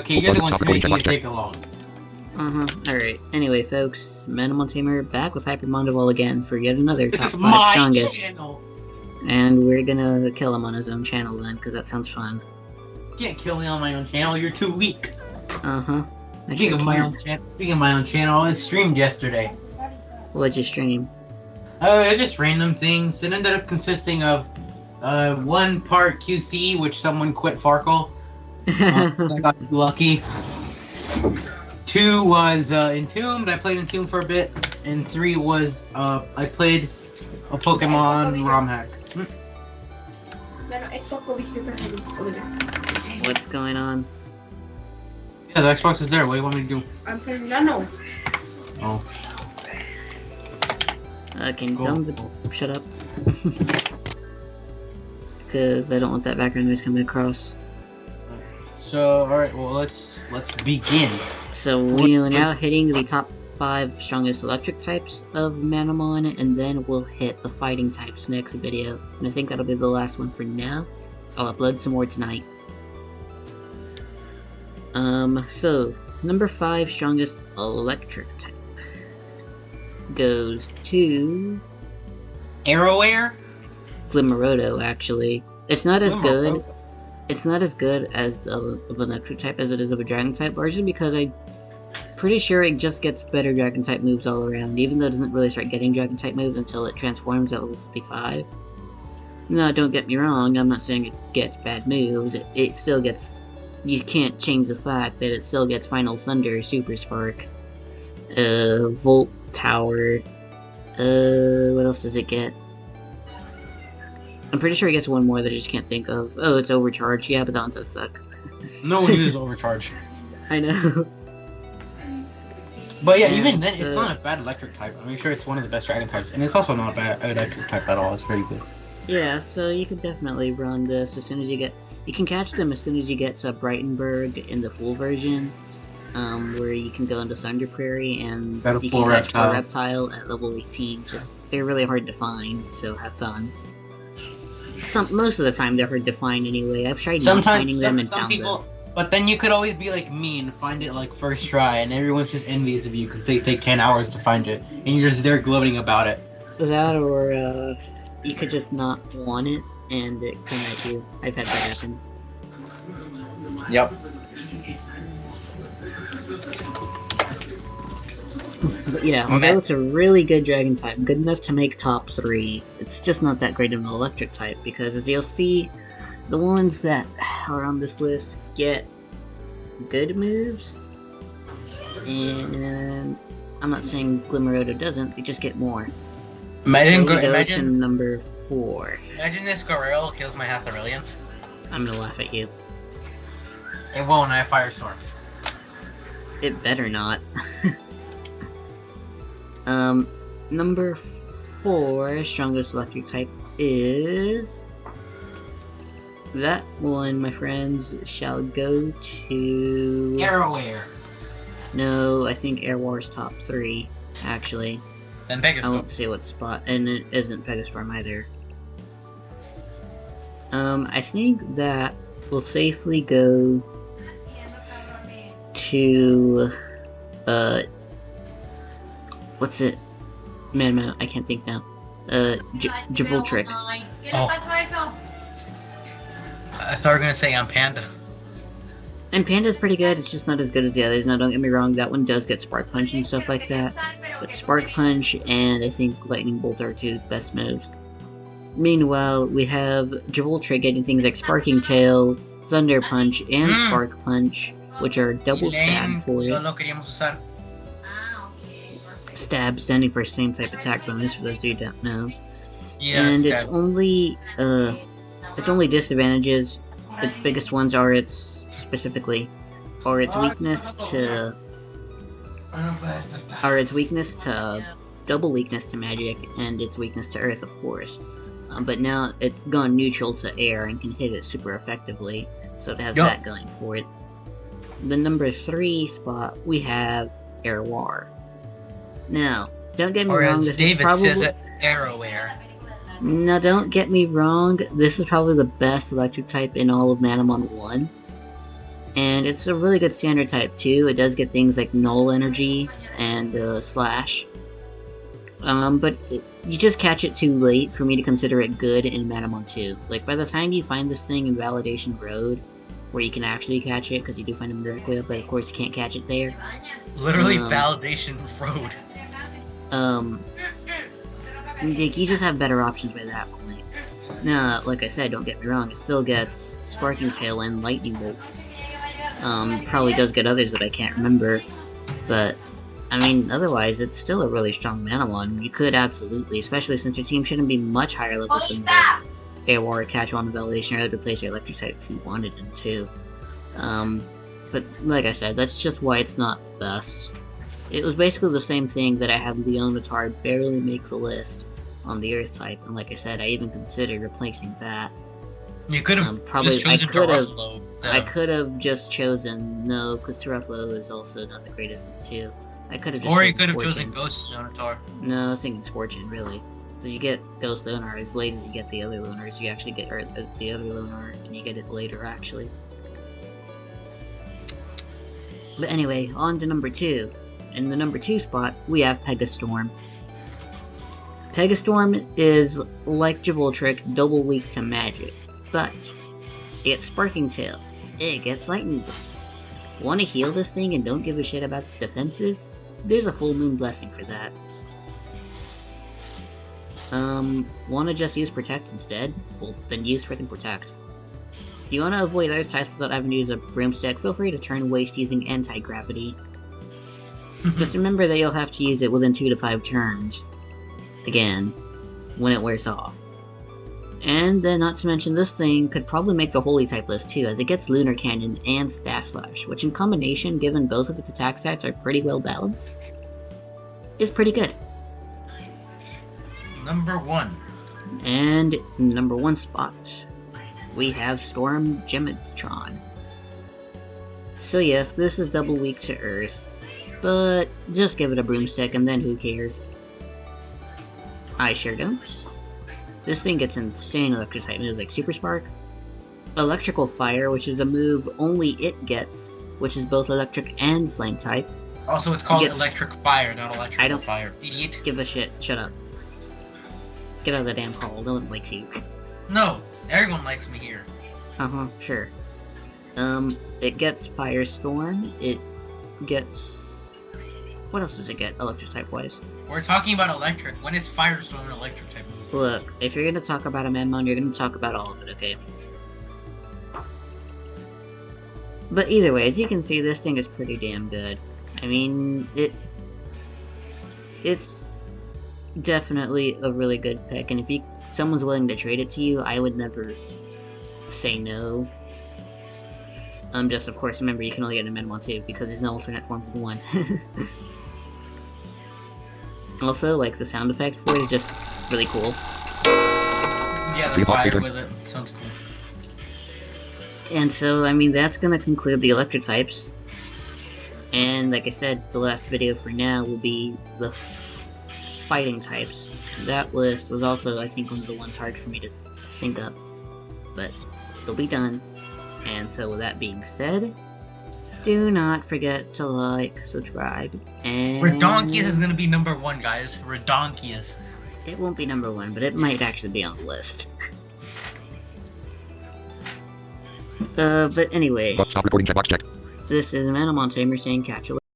Okay, you're the one making it take along. Alright. Anyway, folks, Manamon Tamer back with Hypermondavol again for yet another This top is 5 my strongest. channel. And we're gonna kill him on his own channel then, because that sounds fun. You can't kill me on my own channel, you're too weak. I Speaking of my own channel, I streamed yesterday. What'd you stream? Just random things. It ended up consisting of one part QC, which someone quit Farkle. I got lucky. 2 was Entombed. I played Entombed for a bit, and 3 was I played a Pokemon ROM hack. What's going on? Yeah, the Xbox is there. What do you want me to do? I'm playing Nano. Oh. Can you tell him to shut up? Because I don't want that background noise coming across. So, alright, well, let's begin. So we are now hitting the top 5 strongest electric types of Manamon, and then we'll hit the fighting types next video. And I think that'll be the last one for now. I'll upload some more tonight. So, number 5 strongest electric type goes to... Arrowair? Glimmeroto, actually. It's not as good. It's not as good as of an electric type as it is of a dragon type, largely because I'm pretty sure it just gets better dragon type moves all around, even though it doesn't really start getting dragon type moves until it transforms at level 55. No, don't get me wrong, I'm not saying it gets bad moves, it still gets... You can't change the fact that it still gets Final Thunder, Super Spark, Volt Tower, what else does it get? I'm pretty sure it gets one more that I just can't think of. Oh, it's Overcharge. Yeah, but that one does suck. No one uses Overcharge. I know. But yeah, even then, it's not a bad electric type. I'm sure it's one of the best dragon types, and it's also not a bad electric type at all. It's very good. Yeah, so you could definitely run this as soon as you get... You can catch them as soon as you get to Brightenberg in the full version, where you can go into Thunder Prairie, and you can catch a reptile at level 18. Just, they're really hard to find, so have fun. Most of the time they're hard to find anyway. I've tried not finding them and found them. But then you could always be like me and find it like first try, and everyone's just envious of you because they take 10 hours to find it, and you're just there gloating about it. That, or you could just not want it, and it come at you. I've had that happen. Yep. But yeah, although it's a really good dragon type, good enough to make top 3, it's just not that great of an electric type, because as you'll see, the ones that are on this list get good moves, and I'm not saying Glimmeroto doesn't, they just get more. Imagine go to number 4. Imagine this Gorilla kills my Hatharillion. I'm gonna laugh at you. It won't, I have Firestorm. It better not. Number 4 strongest electric type is... That one, my friends, shall go to... Arrowair. No, I think Airwar's top 3, actually. Then Pegastorm. I won't say what spot, and it isn't Pegastorm either. I think that will safely go to, what's it? Man, I can't think now. Javoltric. Oh. I thought you were gonna say Panda. And Panda's pretty good, it's just not as good as the others. Now, don't get me wrong, that one does get Spark Punch and stuff like that. But Spark Punch and I think Lightning Bolt are 2's best moves. Meanwhile, we have Javoltric getting things like Sparking Tail, Thunder Punch, and Spark Punch, which are double stab for it. Stab standing for same type attack bonus, for those of you who don't know. Yeah, and its only disadvantages, its biggest ones are its weakness to double weakness to magic, and its weakness to earth, of course. But now it's gone neutral to air and can hit it super effectively, so it has that going for it. The number 3 spot, we have Airwar. Now, don't get me wrong, this is probably... says it, Arrowair. Now, don't get me wrong, this is probably the best electric type in all of Manamon 1. And it's a really good standard type too. It does get things like Null Energy and Slash. You just catch it too late for me to consider it good in Manamon 2. Like, by the time you find this thing in Validation Road, where you can actually catch it, because you do find a Miracle Wheel, but of course you can't catch it there. Literally Validation Road. Like, you just have better options by that point. Now, like I said, don't get me wrong, it still gets Sparking Tail and Lightning Bolt. Probably does get others that I can't remember, but I mean, otherwise, it's still a really strong Manamon. You could absolutely, especially since your team shouldn't be much higher level than the Air War, catch on the Validation, or replace your Electric type if you wanted them to. But like I said, that's just why it's not the best. It was basically the same thing that I had Leonatar barely make the list on the Earth type, and like I said, I even considered replacing that. You could have probably. I could have just chosen no, because Terraflo is also not the greatest of the two. I could have just. Or you could have chosen Ghost Leonatar. No, I was thinking Scorching, really. So you get Ghost Lunar as late as you get the other Lunars. You actually get the other Lunar, and you get it later, actually. But anyway, on to number 2. In the number 2 spot, we have Pegastorm. Pegastorm is like Javoltric, double weak to magic, but it gets Sparking Tail, it gets Lightning Bolt. Want to heal this thing and don't give a shit about its defenses? There's a Full Moon Blessing for that. Want to just use Protect instead? Well, then use frickin' Protect. If you want to avoid other types without having to use a Broomstick, feel free to turn Waste using Anti-Gravity. Just remember that you'll have to use it within 2 to 5 turns. Again, when it wears off. And then, not to mention, this thing could probably make the Holy type list too, as it gets Lunar Cannon and Staff Slash, which in combination, given both of its attack stats are pretty well balanced, is pretty good. Number 1. And number 1 spot, we have Storm Gematron. So yes, this is double weak to Earth, but just give it a Broomstick and then who cares? I sure don't. This thing gets insane electric type moves like Super Spark, Electrical Fire, which is a move only it gets, which is both electric and flame type. Also, it's called Electric Fire, not Electrical I don't Fire. Idiot. Give a shit. Shut up. Get out of the damn call. No one likes you. No, everyone likes me here. Sure. It gets Firestorm. It gets... What else does it get, electric type wise? We're talking about electric. When is Firestorm an electric type move? Look, if you're gonna talk about a Manamon, you're gonna talk about all of it, okay? But either way, as you can see, this thing is pretty damn good. I mean, it's definitely a really good pick, and if someone's willing to trade it to you, I would never say no. Just of course, remember you can only get a Manamon 2 because there's no alternate forms of the one. Also, like, the sound effect for it is just really cool. Yeah, the fire with it sounds cool. And so, I mean, that's gonna conclude the electric types. And like I said, the last video for now will be the fighting types. That list was also, I think, one of the ones hard for me to think up. But it'll be done. And so with that being said, do not forget to like, subscribe, and... Redonkulous is gonna be number 1, guys. Redonkulous. It won't be number 1, but it might actually be on the list. But anyway. Stop recording, check box check. This is Manamon Tamer saying catch you later.